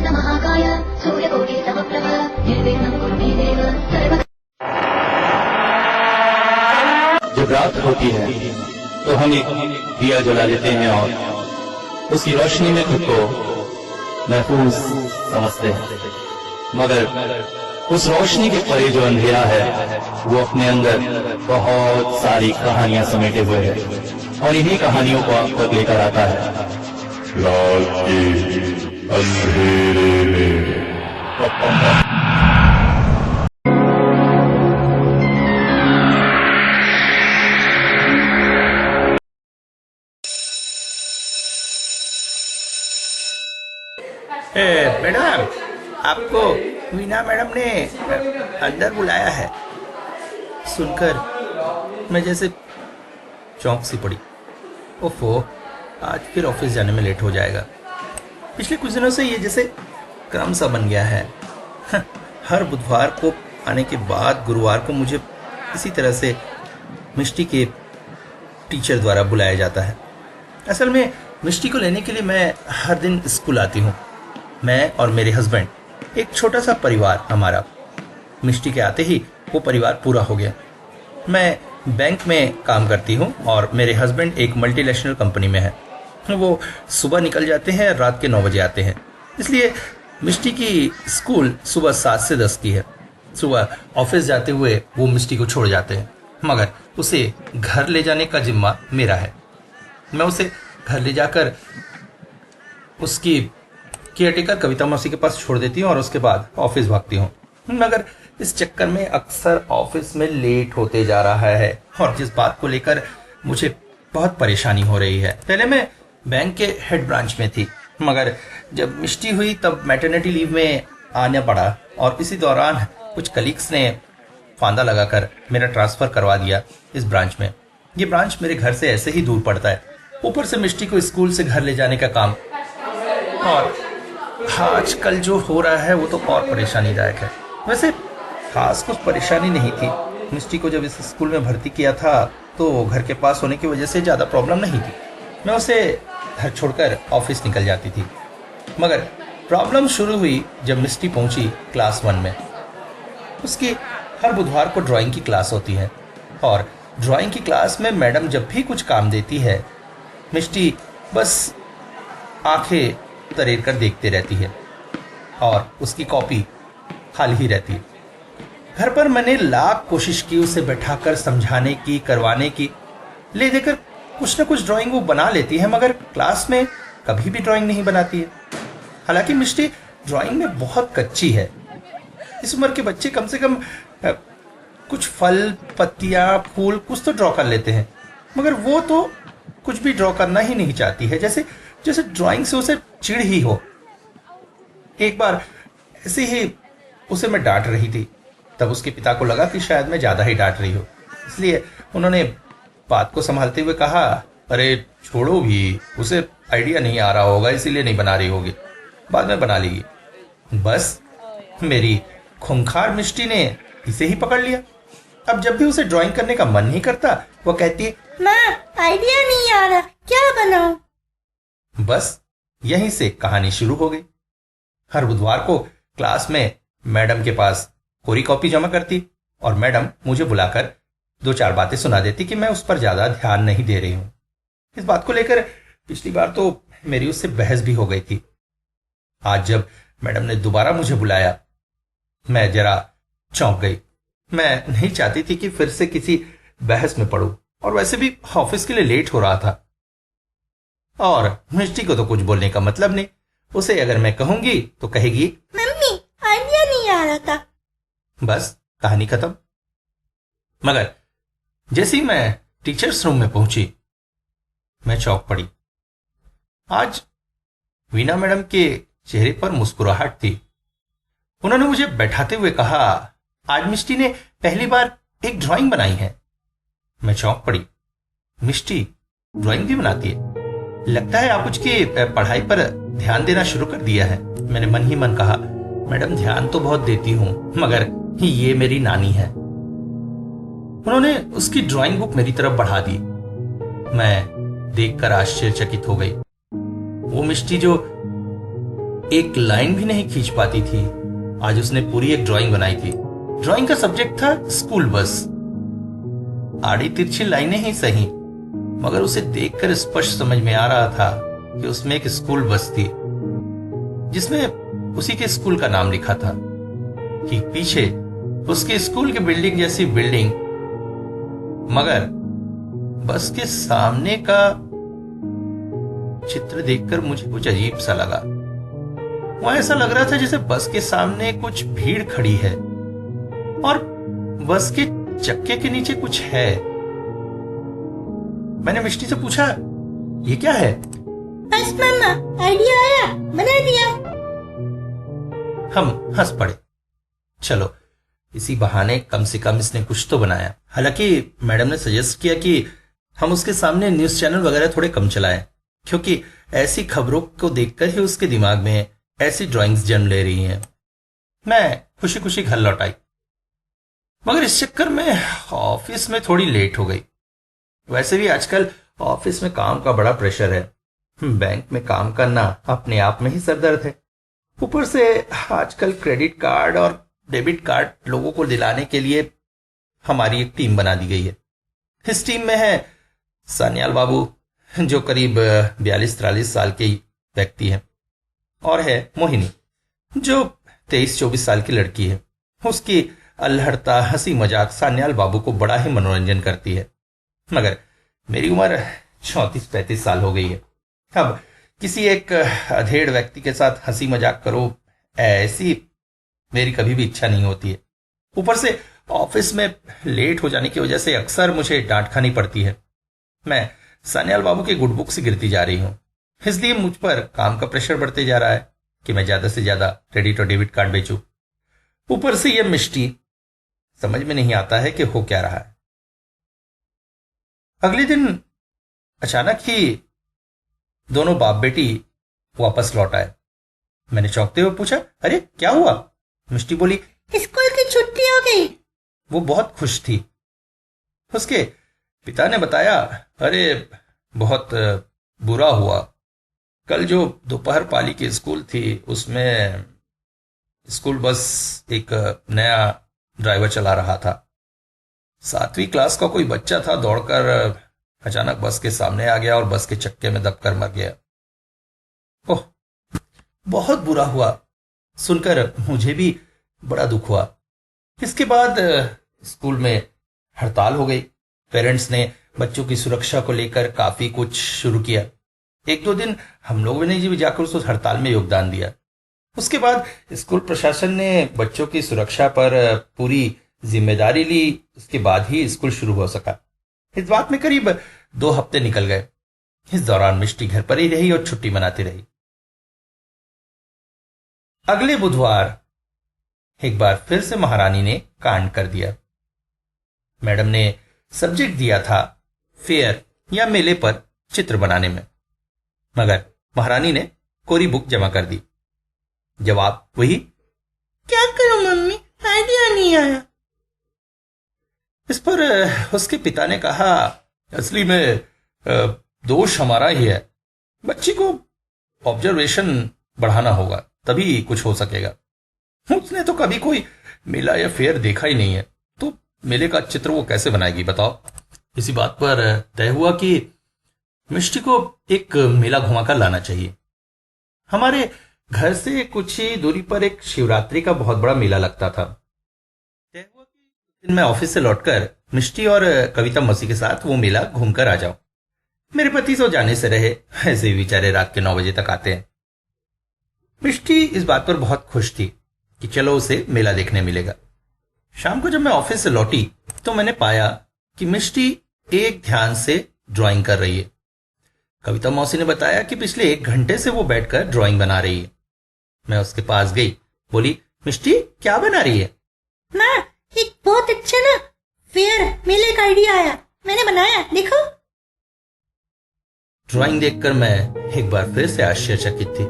महाकाय सूर्यकोटि समप्रभ निर्विघ्नं कुरु मे देव सर्व। जब रात होती है तो हम एक दिया जला लेते हैं और उसकी रोशनी में खुद को महफूज समझते हैं, मगर उस रोशनी के परे जो अंधेरा है वो अपने अंदर बहुत सारी कहानियां समेटे हुए है और इन्हीं कहानियों को आप तक लेकर आता है रात के अंधेरे में। मैडम, आपको वीना मैडम ने अंदर बुलाया है। सुनकर मैं जैसे चौंक सी पड़ी। ओफो, आज फिर ऑफिस जाने में लेट हो जाएगा। पिछले कुछ दिनों से ये जैसे क्रम सा बन गया है। हर बुधवार को आने के बाद गुरुवार को मुझे इसी तरह से मिष्टी के टीचर द्वारा बुलाया जाता है। असल में मिष्टी को लेने के लिए मैं हर दिन स्कूल आती हूँ। मैं और मेरे हस्बैंड, एक छोटा सा परिवार हमारा। मिष्टी के आते ही वो परिवार पूरा हो गया। मैं बैंक में काम करती हूँ और मेरे हस्बैंड एक मल्टीनेशनल कंपनी में है। वो सुबह निकल जाते हैं, रात के 9 बजे आते हैं। इसलिए मिष्टी की स्कूल सुबह 7 से 10 की है। सुबह ऑफिस जाते हुए वो मिष्टी को छोड़ जाते हैं, मगर उसे घर ले जाने का जिम्मा मेरा है। मैं उसे घर ले जाकर उसकी केयरटेकर कविता मौसी के पास छोड़ देती हूँ और उसके बाद ऑफिस भागती हूँ। मगर इस चक्कर में अक्सर ऑफिस में लेट होते जा रहा है और जिस बात को लेकर मुझे बहुत परेशानी हो रही है। पहले मैं बैंक के हेड ब्रांच में थी, मगर जब मिष्टी हुई तब मैटरनिटी लीव में आना पड़ा और इसी दौरान कुछ कलीग्स ने फांदा लगाकर मेरा ट्रांसफर करवा दिया इस ब्रांच में। ये ब्रांच मेरे घर से ऐसे ही दूर पड़ता है, ऊपर से मिष्टी को स्कूल से घर ले जाने का काम, और आजकल जो हो रहा है वो तो और परेशानीदायक है। वैसे खास कुछ परेशानी नहीं थी। मिष्टी को जब इस स्कूल में भर्ती किया था तो घर के पास होने की वजह से ज़्यादा प्रॉब्लम नहीं थी। मैं उसे घर छोड़कर ऑफिस निकल जाती थी। मगर प्रॉब्लम शुरू हुई जब मिष्टी पहुंची क्लास 1 में। उसकी हर बुधवार को ड्राइंग की क्लास होती है और ड्राइंग की क्लास में मैडम जब भी कुछ काम देती है, मिष्टी बस आंखें तरेर कर देखते रहती है और उसकी कॉपी खाली ही रहती है। घर पर मैंने लाख कोशिश की उसे बैठाकर समझाने की, करवाने की, ले देकर कुछ न कुछ ड्राइंग वो बना लेती है, मगर क्लास में कभी भी ड्राइंग नहीं बनाती है। हालांकि मिष्टी ड्राइंग में बहुत कच्ची है। इस उम्र के बच्चे कम से कम कुछ फल, पत्तियां, फूल कुछ तो ड्रॉ कर लेते हैं, मगर वो तो कुछ भी ड्रॉ करना ही नहीं चाहती है। जैसे जैसे ड्राइंग से उसे चिढ़ ही हो। एक बार ऐसे ही उसे मैं डांट रही थी, तब उसके पिता को लगा कि शायद मैं ज्यादा ही डांट रही हूँ, इसलिए उन्होंने बात को संभालते हुए कहा, अरे छोड़ो भी, उसे आइडिया नहीं आ रहा होगा इसीलिए नहीं बना रही होगी, बाद में बना लेगी। बस मेरी खूंखार मिष्टी ने इसे ही पकड़ लिया। अब जब भी उसे ड्राइंग करने का मन नहीं करता, वो कहती है, माँ आइडिया नहीं आ रहा, क्या बनाऊं? बस यहीं से कहानी शुरू हो गई। हर बुधवार को क्लास में मैडम के पास कोरी कॉपी जमा करती और मैडम मुझे बुलाकर 2-4 बातें सुना देती कि मैं उस पर ज्यादा ध्यान नहीं दे रही हूं। इस बात को लेकर पिछली बार तो मेरी उससे बहस भी हो गई थी। आज जब मैडम ने दोबारा मुझे बुलाया, मैं जरा चौंक गई। मैं नहीं चाहती थी कि फिर से किसी बहस में पड़ूं, और वैसे भी ऑफिस के लिए लेट हो रहा था। और मिष्टी को तो कुछ बोलने का मतलब नहीं। उसे अगर मैं कहूंगी तो कहेगी, मम्मी आइडिया नहीं आ रहा था। बस कहानी खत्म। मगर जैसे ही मैं टीचर्स रूम में पहुंची, मैं चौंक पड़ी। आज वीना मैडम के चेहरे पर मुस्कुराहट थी। उन्होंने मुझे बैठाते हुए कहा, आज मिष्टी ने पहली बार एक ड्राइंग बनाई है। मैं चौंक पड़ी। मिष्टी ड्राइंग भी बनाती है? लगता है आप उसकी पढ़ाई पर ध्यान देना शुरू कर दिया है। मैंने मन ही मन कहा, मैडम ध्यान तो बहुत देती हूं, मगर ये मेरी नानी है। उन्होंने उसकी ड्राइंग बुक मेरी तरफ बढ़ा दी। मैं देखकर आश्चर्यचकित हो गई। वो मिष्टी जो एक लाइन भी नहीं खींच पाती थी, आज उसने पूरी एक ड्राइंग बनाई थी। ड्राइंग का सब्जेक्ट था स्कूल बस। आड़ी तिरछी लाइनें ही सही, मगर उसे देखकर स्पष्ट समझ में आ रहा था कि उसमें एक स्कूल बस थी जिसमें उसी के स्कूल का नाम लिखा था। ठीक पीछे उसके स्कूल की बिल्डिंग जैसी बिल्डिंग, मगर बस के सामने का चित्र देखकर मुझे कुछ अजीब सा लगा। वहां ऐसा लग रहा था जैसे बस के सामने कुछ भीड़ खड़ी है और बस के चक्के के नीचे कुछ है। मैंने मिष्टी से पूछा, ये क्या है? बस मामा, आइडिया आया, बना दिया। हम हंस पड़े। चलो, इसी बहाने कम से कम इसने कुछ तो बनाया। हालांकि मैडम ने सजेस्ट किया कि हम उसके सामने न्यूज चैनल वगैरह थोड़े कम चलाएं, क्योंकि ऐसी खबरों को देखकर ही उसके दिमाग में ऐसी ड्राइंग्स जन्म ले रही हैं। मैं खुशी खुशी घर लौट आई, मगर इस चक्कर में ऑफिस में थोड़ी लेट हो गई। वैसे भी आजकल ऑफिस में काम का बड़ा प्रेशर है। बैंक में काम करना अपने आप में ही सरदर्द है। ऊपर से आजकल क्रेडिट कार्ड और डेबिट कार्ड लोगों को दिलाने के लिए हमारी एक टीम बना दी गई है। इस टीम में है सान्याल बाबू, जो करीब 42-43 साल के व्यक्ति हैं, और है मोहिनी, जो 23-24 साल की लड़की है। उसकी अल्हड़ता हंसी मजाक सान्याल बाबू को बड़ा ही मनोरंजन करती है, मगर मेरी उम्र 34-35 साल हो गई है। अब किसी एक अधेड़ व्यक्ति के साथ हंसी मजाक करो, ऐसी मेरी कभी भी इच्छा नहीं होती है। ऊपर से ऑफिस में लेट हो जाने की वजह से अक्सर मुझे डांट खानी पड़ती है। मैं सान्याल बाबू के गुड बुक से गिरती जा रही हूं, इसलिए मुझ पर काम का प्रेशर बढ़ते जा रहा है कि मैं ज्यादा से ज्यादा क्रेडिट और डेबिट कार्ड बेचूं। ऊपर से यह मिष्टी, समझ में नहीं आता है कि हो क्या रहा है। अगले दिन अचानक ही दोनों बाप बेटी वापस लौट आए। मैंने चौंकते हुए पूछा, अरे क्या हुआ? मिष्टी बोली, स्कूल की छुट्टी हो गई। वो बहुत खुश थी। उसके पिता ने बताया, अरे बहुत बुरा हुआ। कल जो दोपहर पाली की स्कूल थी, उसमें स्कूल बस एक नया ड्राइवर चला रहा था। 7वीं क्लास का कोई बच्चा था, दौड़कर अचानक बस के सामने आ गया और बस के चक्के में दबकर मर गया। ओह, बहुत बुरा हुआ। सुनकर मुझे भी बड़ा दुख हुआ। इसके बाद स्कूल में हड़ताल हो गई। पेरेंट्स ने बच्चों की सुरक्षा को लेकर काफी कुछ शुरू किया। 1-2 दिन हम लोगों ने भी जाकर उस हड़ताल में योगदान दिया। उसके बाद स्कूल प्रशासन ने बच्चों की सुरक्षा पर पूरी जिम्मेदारी ली। उसके बाद ही स्कूल शुरू हो सका। इस बात में करीब 2 हफ्ते निकल गए। इस दौरान मिष्टी घर पर ही रही और छुट्टी मनाती रही। अगले बुधवार एक बार फिर से महारानी ने कांड कर दिया। मैडम ने सब्जेक्ट दिया था फेयर या मेले पर चित्र बनाने में, मगर महारानी ने कोरी बुक जमा कर दी। जवाब वही, क्या करूं मम्मी, आइडिया नहीं आया। इस पर उसके पिता ने कहा, असली में दोष हमारा ही है। बच्ची को ऑब्जर्वेशन बढ़ाना होगा, तभी कुछ हो सकेगा। उसने तो कभी कोई मेला या फेयर देखा ही नहीं है, तो मेले का चित्र वो कैसे बनाएगी बताओ। इसी बात पर तय हुआ कि मिष्टी को एक मेला घुमाकर लाना चाहिए। हमारे घर से कुछ ही दूरी पर एक शिवरात्रि का बहुत बड़ा मेला लगता था। तय हुआ कि दिन मैं ऑफिस से लौटकर मिष्टी और कविता मौसी के साथ वो मेला घूमकर आ जाऊं। मेरे पति सो जाने से रहे, ऐसे ही बेचारे रात के 9 बजे तक आते हैं। मिष्टी इस बात पर बहुत खुश थी कि चलो उसे मेला देखने मिलेगा। शाम को जब मैं ऑफिस से लौटी तो मैंने पाया कि मिष्टी एक ध्यान से ड्राइंग कर रही है। कविता मौसी ने बताया कि पिछले 1 घंटे से वो बैठकर ड्राइंग बना रही है। मैं उसके पास गई, बोली, मिष्टी क्या बना रही है? माँ, एक बहुत अच्छा ना फेयर मेले का आइडिया आया, मैंने बनाया, देखो। ड्राइंग देखकर मैं एक बार फिर से आश्चर्यचकित थी।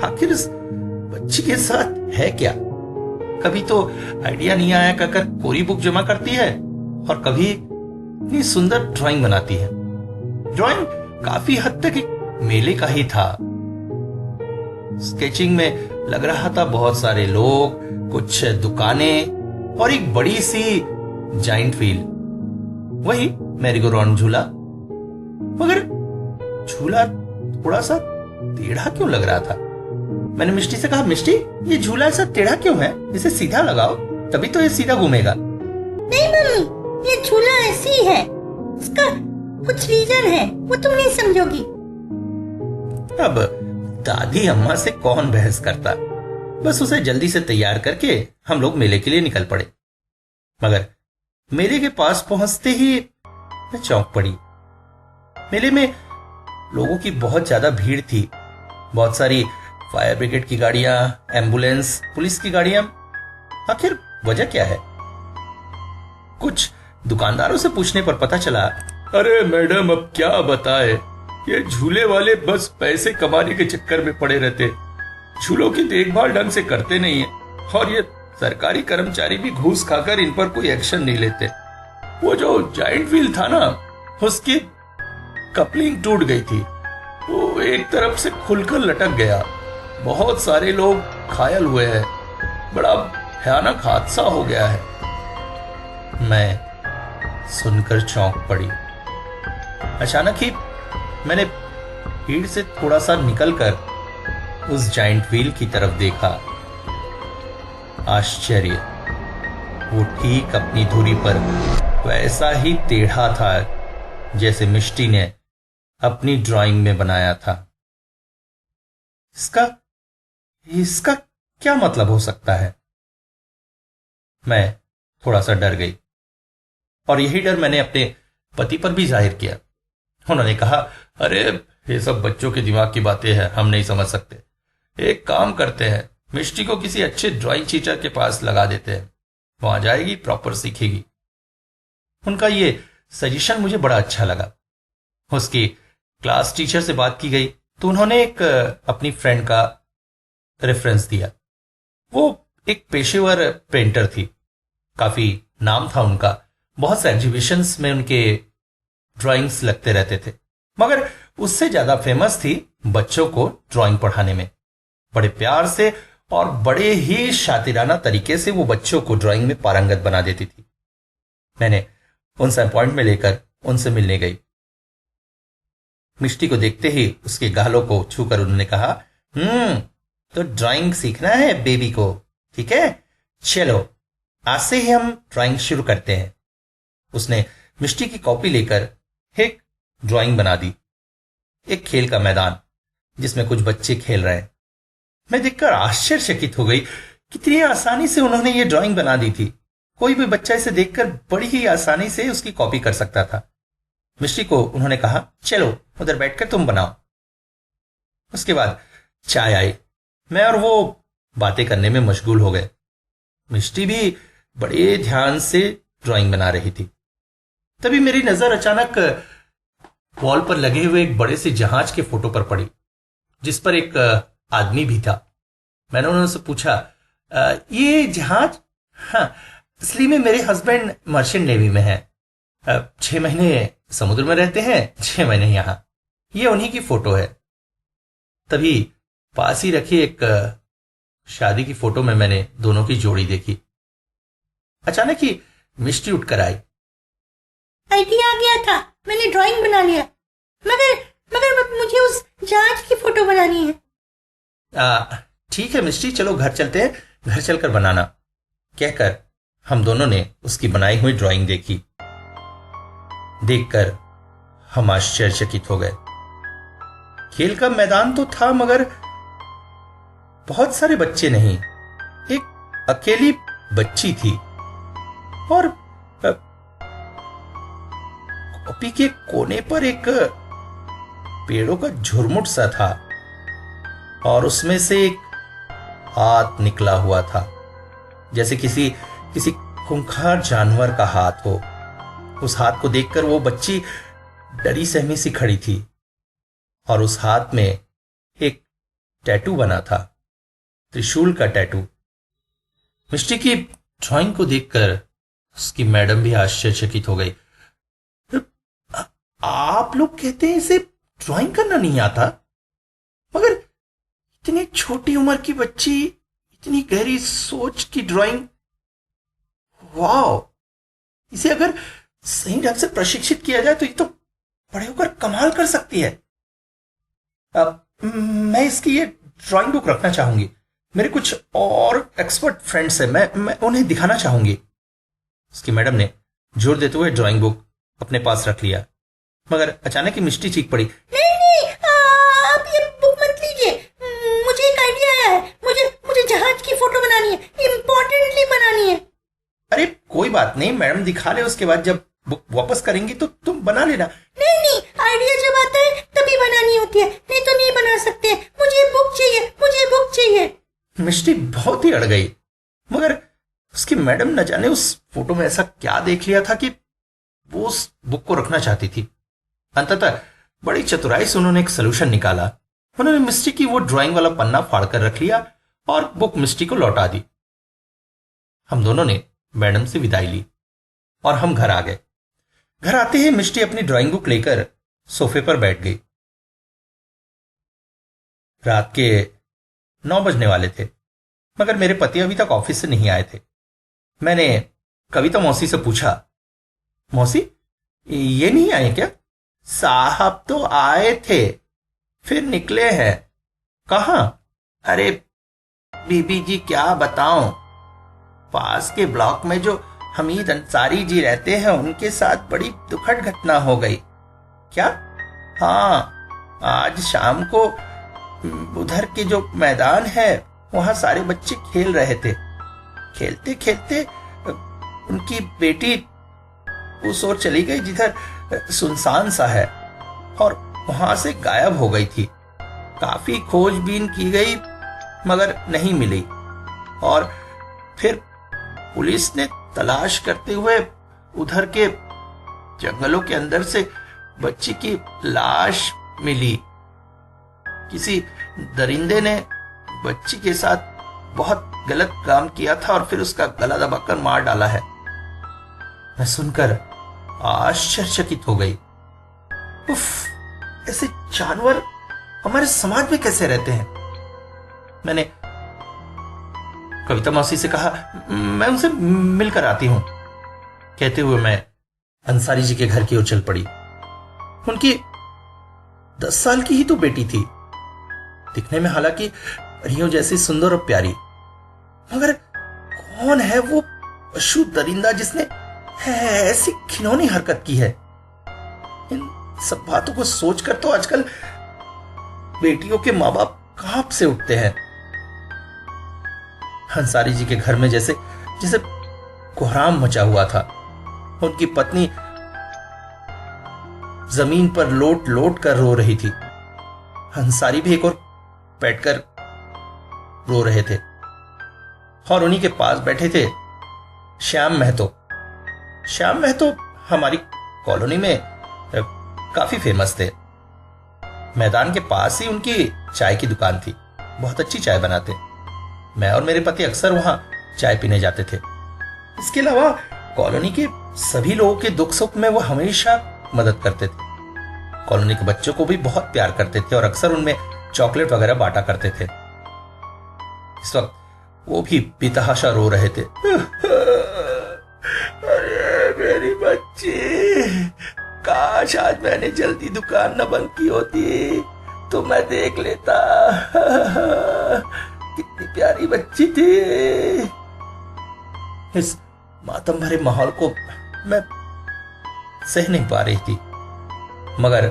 आखिर इस बच्ची के साथ है क्या? कभी तो आइडिया नहीं आया कहकर कोरी बुक जमा करती है और कभी इतनी सुंदर ड्राइंग बनाती है। ड्राइंग काफी हद तक एक मेले का ही था। स्केचिंग में लग रहा था बहुत सारे लोग, कुछ दुकानें और एक बड़ी सी जाइंट व्हील, वही मैरीगो राउंड झूला। मगर झूला थोड़ा सा टेढ़ा क्यों लग रहा था? मैंने मिष्टी से कहा, मिष्टी ये झूला ऐसा टेढ़ा क्यों है? इसे सीधा लगाओ, तभी तो ये सीधा घूमेगा। नहीं मम्मी, ये झूला ऐसी ही है, इसका कुछ रीजन है, वो तुम नहीं समझोगी। अब दादी अम्मा से कौन बहस करता, बस उसे जल्दी से तैयार करके हम लोग मेले के लिए निकल पड़े। मगर मेले के पास पहुंचते ही मैं चौंक पड़ी। मेले में लोगों की बहुत ज्यादा भीड़ थी, बहुत सारी फायर ब्रिगेड की गाड़ियां, एम्बुलेंस, पुलिस की गाड़ियां। आखिर वजह क्या है? कुछ दुकानदारों से पूछने पर पता चला, अरे मैडम अब क्या बताए, ये झूले वाले बस पैसे कमाने के चक्कर में पड़े रहते, झूलों की देखभाल ढंग से करते नहीं है, और ये सरकारी कर्मचारी भी घूस खाकर इन पर कोई एक्शन नहीं लेते। वो जो जाइंट व्हील था ना, उसकी कपलिंग टूट गई थी, वो एक तरफ से खुलकर लटक गया, बहुत सारे लोग घायल हुए हैं, बड़ा भयानक हादसा हो गया है। मैं सुनकर चौंक पड़ी। अचानक ही मैंने भीड़ से थोड़ा सा निकलकर उस जाइंट व्हील की तरफ देखा। आश्चर्य, वो ठीक अपनी धुरी पर वैसा ही टेढ़ा था जैसे मिष्टी ने अपनी ड्राइंग में बनाया था। इसका क्या मतलब हो सकता है? मैं थोड़ा सा डर गई, और यही डर मैंने अपने पति पर भी जाहिर किया। उन्होंने कहा, अरे ये सब बच्चों के दिमाग की बातें हैं, हम नहीं समझ सकते। एक काम करते हैं, मिष्टी को किसी अच्छे ड्राइंग टीचर के पास लगा देते हैं, वहां जाएगी, प्रॉपर सीखेगी। उनका ये सजेशन मुझे बड़ा अच्छा लगा। उसकी क्लास टीचर से बात की गई तो उन्होंने एक अपनी फ्रेंड का रेफरेंस दिया। वो एक पेशेवर पेंटर थी, काफी नाम था उनका, बहुत से एग्जीबिशंस में उनके ड्राइंग्स लगते रहते थे। मगर उससे ज्यादा फेमस थी बच्चों को ड्राइंग पढ़ाने में। बड़े प्यार से और बड़े ही शातिराना तरीके से वो बच्चों को ड्राइंग में पारंगत बना देती थी। मैंने उनसे अपॉइंटमेंट लेकर उनसे मिलने गई। मिष्टी को देखते ही उसके गालों को छूकर उन्होंने कहा, तो ड्राइंग सीखना है बेबी को, ठीक है, चलो आज से ही हम ड्राइंग शुरू करते हैं। उसने मिष्टी की कॉपी लेकर एक ड्राइंग बना दी, एक खेल का मैदान जिसमें कुछ बच्चे खेल रहे हैं। मैं देखकर आश्चर्यचकित हो गई, कितनी आसानी से उन्होंने ये ड्राइंग बना दी थी। कोई भी बच्चा इसे देखकर बड़ी ही आसानी से उसकी कॉपी कर सकता था। मिष्टी को उन्होंने कहा, चलो उधर बैठकर तुम बनाओ। उसके बाद चाय आई, मैं और वो बातें करने में मशगूल हो गए। मिष्टी भी बड़े ध्यान से ड्राइंग बना रही थी। तभी मेरी नजर अचानक वॉल पर लगे हुए एक बड़े से जहाज के फोटो पर पड़ी, जिस पर एक आदमी भी था। मैंने उनसे पूछा, ये जहाज? हाँ, असली में मेरे हस्बैंड मर्चेंट नेवी में है, 6 महीने समुद्र में रहते हैं, 6 महीने यहां। ये उन्हीं की फोटो है। तभी पास ही रखी एक शादी की फोटो में मैंने दोनों की जोड़ी देखी। अचानक ही मिष्टी उठकर आई। आइडिया आ गया था, मैंने ड्राइंग बना लिया, मगर मुझे उस जहाज की फोटो बनानी है। ठीक है मिष्टी, चलो घर चलते हैं, घर चलकर बनाना, कहकर हम दोनों ने उसकी बनाई हुई ड्राइंग देखी। देखकर हम आश्चर्यचकित हो गए। खेल का मैदान तो था, मगर बहुत सारे बच्चे नहीं, एक अकेली बच्ची थी, और कॉपी के कोने पर एक पेड़ों का झुरमुट सा था, और उसमें से एक हाथ निकला हुआ था, जैसे किसी खूंखार जानवर का हाथ हो। उस हाथ को देखकर वो बच्ची डरी सहमी सी खड़ी थी, और उस हाथ में एक टैटू बना था, त्रिशूल का टैटू। मिष्टी की ड्राइंग को देखकर उसकी मैडम भी आश्चर्यचकित हो गई। आप लोग कहते हैं इसे ड्राइंग करना नहीं आता, मगर इतनी छोटी उम्र की बच्ची, इतनी गहरी सोच की ड्राइंग। वाह, इसे अगर सही ढंग से प्रशिक्षित किया जाए तो ये तो बड़े होकर कमाल कर सकती है। अब मैं इसकी ये ड्राइंग बुक रखना चाहूंगी। मेरे कुछ और एक्सपर्ट फ्रेंड्स हैं, मैं उन्हें दिखाना चाहूंगी। उसकी मैडम ने जोर देते हुए ड्राइंग बुक अपने पास रख लिया, मगर अचानक ही मिष्टी चीख पड़ी, नहीं नहीं, आप ये बुक मत लीजिए। मुझे एक आइडिया आया है। मुझे जहाज की फोटो बनानी है, इम्पोर्टेंटली बनानी है। अरे कोई बात नहीं, मैडम दिखा ले, उसके बाद जब बुक वापस करेंगी तो तुम बना लेना। नहीं नहीं, आइडिया जब आता है तभी बनानी होती है, नहीं तो नहीं बना सकते। मुझे बुक चाहिए, मुझे बुक चाहिए। मिष्टी बहुत ही अड़ गई, मगर उसकी मैडम न जाने उस फोटो में ऐसा क्या देख लिया था कि वो उस बुक को रखना चाहती थी। अंततः बड़ी चतुराई से उन्होंने एक सलूशन निकाला। उन्होंने मिस्टी की वो ड्राइंग वाला पन्ना फाड़ कर रख लिया और बुक मिस्टी को लौटा दी। हम दोनों ने मैडम से विदाई ली और हम घर आ गए। घर आते ही मिष्टी अपनी ड्राइंग बुक लेकर सोफे पर बैठ गई। रात के 9 बजने वाले थे, मगर मेरे पति अभी तक ऑफिस से नहीं आए थे। मैंने कविता मौसी से पूछा, मौसी ये नहीं आए क्या? साहब तो आए थे, फिर निकले हैं। कहाँ? अरे बीबी जी क्या बताऊं, पास के ब्लॉक में जो हमीद अंसारी जी रहते हैं उनके साथ बड़ी दुखद घटना हो गई। क्या? हाँ, आज शाम को उधर के जो मैदान है वहां सारे बच्चे खेल रहे थे। खेलते खेलते उनकी बेटी उस ओर चली गई जिधर सुनसान सा है और वहां से गायब हो गई थी। काफी खोजबीन की गई मगर नहीं मिली और फिर पुलिस ने तलाश करते हुए उधर के जंगलों के अंदर से बच्ची की लाश मिली। किसी दरिंदे ने बच्ची के साथ बहुत गलत काम किया था और फिर उसका गला दबाकर मार डाला है। मैं सुनकर आश्चर्यचकित हो गई। उफ, ऐसे जानवर हमारे समाज में कैसे रहते हैं? मैंने कविता मौसी से कहा, मैं उनसे मिलकर आती हूं। कहते हुए मैं अंसारी जी के घर की ओर चल पड़ी। उनकी 10 साल की ही तो बेटी थी, दिखने में हालांकि रियो जैसी सुंदर और प्यारी, मगर कौन है वो पशु दरिंदा जिसने ऐसी खिलौनी हरकत की है? इन सब बातों को सोचकर तो आजकल बेटियों के माँ बाप कांप से उठते हैं। अंसारी जी के घर में जैसे जैसे कोहराम मचा हुआ था। उनकी पत्नी जमीन पर लोट लोट कर रो रही थी। अंसारी भी एक और बैठकर रो रहे थे और उन्हीं के पास बैठे थे श्याम महतो। श्याम महतो हमारी कॉलोनी में काफी फेमस थे। मैदान के पास ही उनकी चाय की दुकान थी, बहुत अच्छी चाय बनाते। मैं और मेरे पति अक्सर वहां चाय पीने जाते थे। इसके अलावा कॉलोनी के सभी लोगों के दुख सुख में वो हमेशा मदद करते थे। कॉलोनी के बच्चों को भी बहुत प्यार करते थे और अक्सर उनमें चॉकलेट वगैरह बांटा करते थे। इस वक्त वो भी बेतहाशा रो रहे थे। अरे मेरी बच्ची, काश आज मैंने जल्दी दुकान न बंद की होती तो मैं देख लेता। कितनी प्यारी बच्ची थी। इस मातम भरे माहौल को मैं सह नहीं पा रही थी, मगर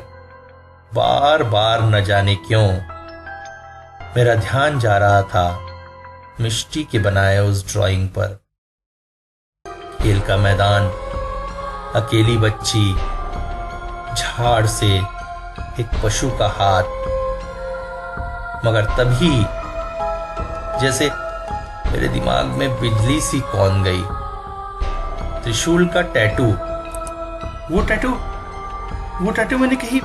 बार बार न जाने क्यों मेरा ध्यान जा रहा था मिष्टी के बनाए उस ड्राइंग पर। खेल का मैदान, अकेली बच्ची, झाड़ से एक पशु का हाथ। मगर तभी जैसे मेरे दिमाग में बिजली सी कौंध गई। त्रिशूल का टैटू, वो टैटू मैंने कहीं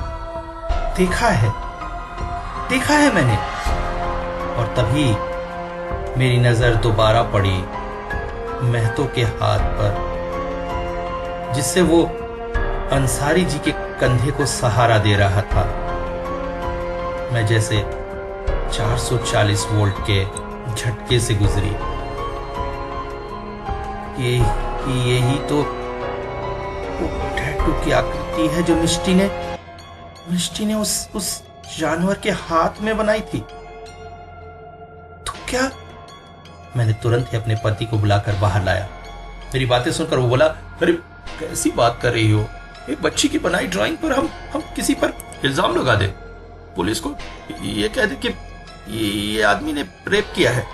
देखा है मैंने। और तभी मेरी नजर दोबारा पड़ी महतो के हाथ पर, जिससे वो अंसारी जी के कंधे को सहारा दे रहा था। मैं जैसे 440 वोल्ट के झटके से गुजरी। यही तो टैटू की आकृति है जो मिष्टी ने उस जानवर के हाथ में बनाई थी। तो क्या? मैंने तुरंत ही अपने पति को बुलाकर बाहर लाया। मेरी बातें सुनकर वो बोला, अरे कैसी बात कर रही हो? एक बच्ची की बनाई ड्राइंग पर हम किसी पर इल्जाम लगा दे, पुलिस को ये कह दे कि ये आदमी ने रेप किया है,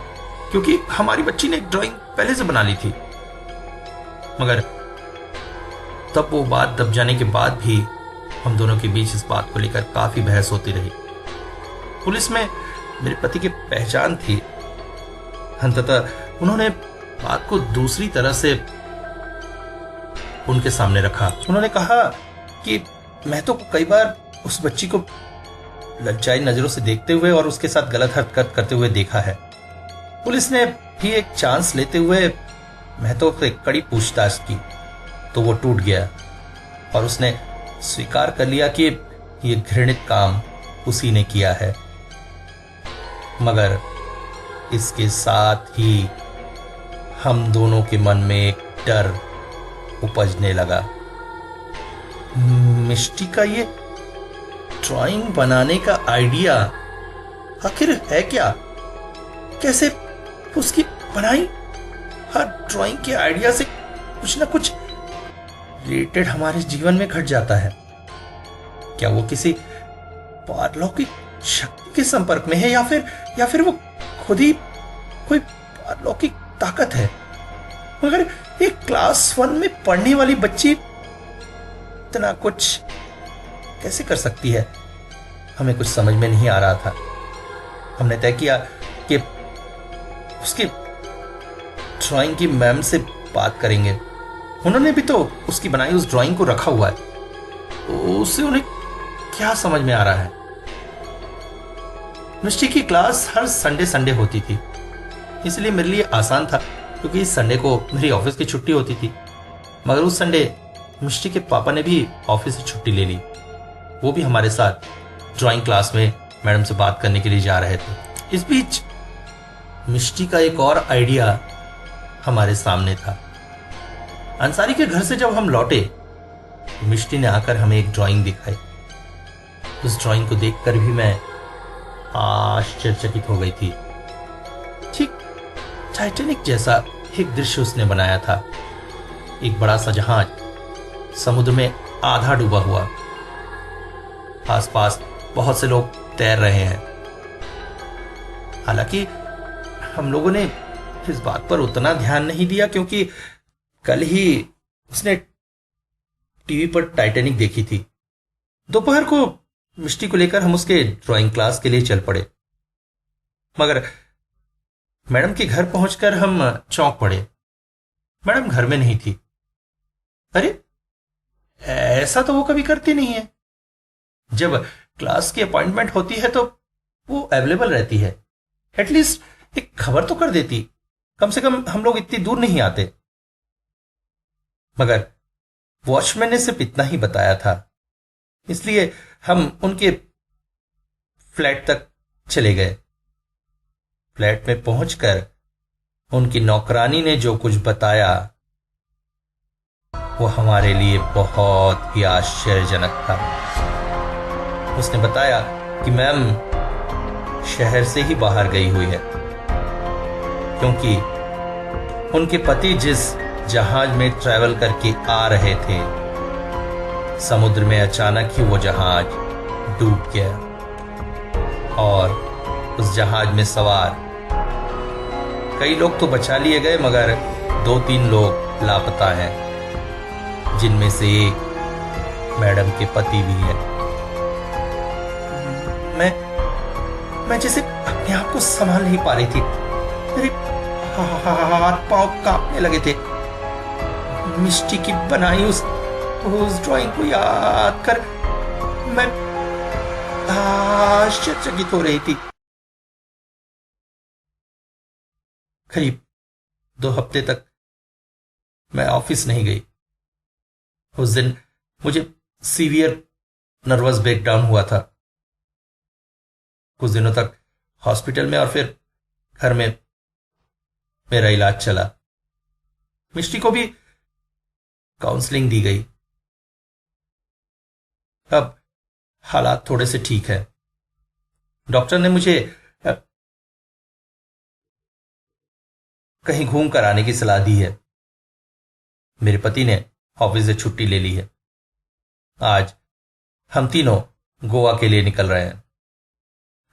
क्योंकि हमारी बच्ची ने एक ड्राइंग पहले से बना ली थी। मगर तब वो बात दब जाने के बाद भी हम दोनों के बीच इस बात को लेकर काफी बहस होती रही। पुलिस में मेरे पति की पहचान थी। अंततः उन्होंने बात को दूसरी तरह से उनके सामने रखा। उन्होंने कहा कि मैं तो कई बार उस बच्ची को लज्जाई नजरों से देखते हुए और उसके साथ गलत हरकत करते हुए देखा है। पुलिस ने भी एक चांस लेते हुए महतो से कड़ी पूछताछ की तो वो टूट गया और उसने स्वीकार कर लिया कि ये घृणित काम उसी ने किया है। मगर इसके साथ ही हम दोनों के मन में एक डर उपजने लगा। मिष्टी का ये ड्राइंग बनाने का आइडिया आखिर है क्या? कैसे उसकी बनाई हर ड्राइंग के आइडिया से कुछ ना कुछ रिलेटेड हमारे जीवन में घट जाता है। क्या वो किसी पारलौकिक शक्ति के संपर्क में है या फिर वो खुद ही कोई पारलौकिक ताकत है? मगर एक क्लास 1 में पढ़ने वाली बच्ची इतना कुछ कैसे कर सकती है? हमें कुछ समझ में नहीं आ रहा था। हमने तय किया कि उसकी ड्राइंग की मैम से बात करेंगे। उन्होंने भी तो उसकी बनाई उस ड्राइंग को रखा हुआ है, तो उससे उन्हें क्या समझ में आ रहा है? मिष्टी की क्लास हर संडे होती थी, इसलिए मेरे लिए आसान था क्योंकि इस संडे को मेरी ऑफिस की छुट्टी होती थी। मगर उस संडे मिष्टी के पापा ने भी ऑफिस से छुट्टी ले ली। वो भी हमारे साथ ड्राइंग क्लास में मैडम से बात करने के लिए जा रहे थे। इस बीच मिष्टी का एक और आइडिया हमारे सामने था। अंसारी के घर से जब हम लौटे तो मिष्टी ने आकर हमें एक ड्राइंग दिखाई। उस ड्राइंग को देखकर भी मैं आश्चर्यचकित हो गई थी। ठीक टाइटैनिक जैसा एक दृश्य उसने बनाया था। एक बड़ा सा जहाज समुद्र में आधा डूबा हुआ, आसपास बहुत से लोग तैर रहे हैं। हालांकि हम लोगों ने इस बात पर उतना ध्यान नहीं दिया क्योंकि कल ही उसने टीवी पर टाइटैनिक देखी थी। दोपहर को मिष्टी को लेकर हम उसके ड्राइंग क्लास के लिए चल पड़े। मगर मैडम के घर पहुंचकर हम चौंक पड़े। मैडम घर में नहीं थी। अरे ऐसा तो वो कभी करती नहीं है। जब क्लास की अपॉइंटमेंट होती है तो वो अवेलेबल रहती है। एटलीस्ट एक खबर तो कर देती, कम से कम हम लोग इतनी दूर नहीं आते। मगर वॉचमैन ने सिर्फ इतना ही बताया था, इसलिए हम उनके फ्लैट तक चले गए। फ्लैट में पहुंचकर उनकी नौकरानी ने जो कुछ बताया वो हमारे लिए बहुत ही आश्चर्यजनक था। उसने बताया कि मैम शहर से ही बाहर गई हुई है क्योंकि उनके पति जिस जहाज में ट्रैवल करके आ रहे थे, समुद्र में अचानक ही वो जहाज डूब गया और उस जहाज में सवार कई लोग तो बचा लिए गए मगर 2-3 लोग लापता हैं, जिनमें से एक मैडम के पति भी है। मैं जैसे अपने आप को संभाल नहीं पा रही थी। मेरे हाथ पांव कांपने लगे थे। मिष्टी की बनाई उस ड्राइंग को याद कर मैं आश्चर्यचकित हो रही थी। करीब 2 हफ्ते तक मैं ऑफिस नहीं गई। उस दिन मुझे सीवियर नर्वस ब्रेकडाउन हुआ था। कुछ दिनों तक हॉस्पिटल में और फिर घर में मेरा इलाज चला। मिष्टी को भी काउंसलिंग दी गई। अब हालात थोड़े से ठीक है। डॉक्टर ने मुझे कहीं घूम कर आने की सलाह दी है। मेरे पति ने ऑफिस से छुट्टी ले ली है। आज हम तीनों गोवा के लिए निकल रहे हैं।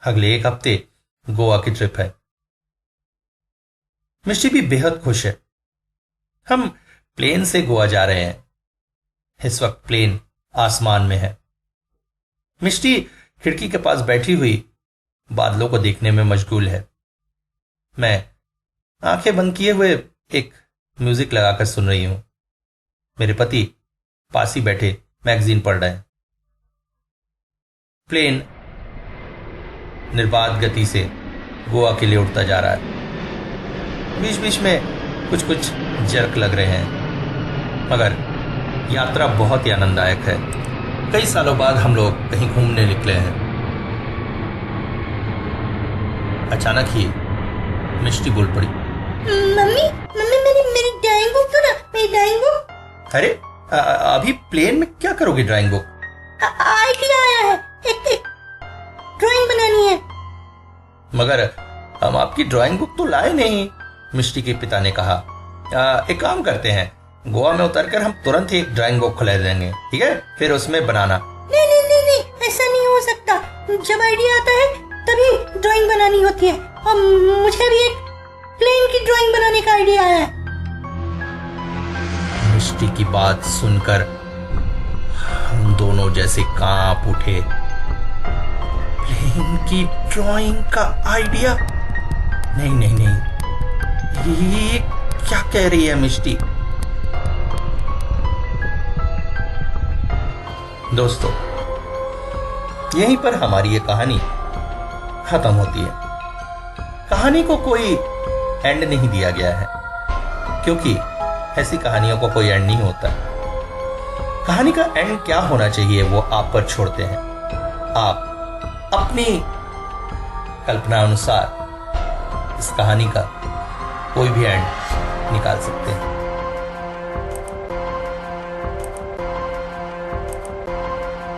अगले 1 हफ्ते गोवा की ट्रिप है। मिष्टी भी बेहद खुश है। हम प्लेन से गोवा जा रहे हैं। इस वक्त प्लेन आसमान में है। मिष्टी खिड़की के पास बैठी हुई बादलों को देखने में मशगूल है। मैं आंखें बंद किए हुए एक म्यूजिक लगाकर सुन रही हूं। मेरे पति पास ही बैठे मैगजीन पढ़ रहे हैं। प्लेन निर्बाध गति से गोवा के लिए उड़ता जा रहा है। बीच बीच में कुछ कुछ जर्क लग रहे हैं, मगर यात्रा बहुत ही आनंददायक है। कई सालों बाद हम लोग कहीं घूमने निकले हैं। अचानक ही मिष्टी बोल पड़ी, मम्मी मम्मी मेरी ड्राइंग बुक दो ना, मेरी ड्राइंग बुक। अरे अभी प्लेन में क्या करोगी ड्राइंग बुक? आइडिया आया है, एक ड्राइंग बनानी है। मगर हम आपकी ड्राइंग बुक तो लाए नहीं, मिष्टी के पिता ने कहा। एक काम करते हैं, गोवा में उतरकर हम तुरंत ही एक ड्राइंग बुक खुला देंगे, ठीक है? फिर उसमें बनाना। नहीं, ऐसा नहीं हो सकता। जब आइडिया आता है तभी ड्राइंग बनानी होती है, और मुझे भी एक प्लेन की ड्राइंग बनाने का आइडिया आया है। मिष्टी की बात सुनकर हम दोनों जैसे कांप उठे। प्लेन की ड्राइंग का आइडिया? नहीं, ये क्या कह रही है मिष्टी? दोस्तों, यहीं पर हमारी ये कहानी खत्म होती है। कहानी को कोई एंड नहीं दिया गया है, क्योंकि ऐसी कहानियों को कोई एंड नहीं होता। कहानी का एंड क्या होना चाहिए वो आप पर छोड़ते हैं। आप अपनी कल्पना अनुसार इस कहानी का कोई भी एंड निकाल सकते हैं।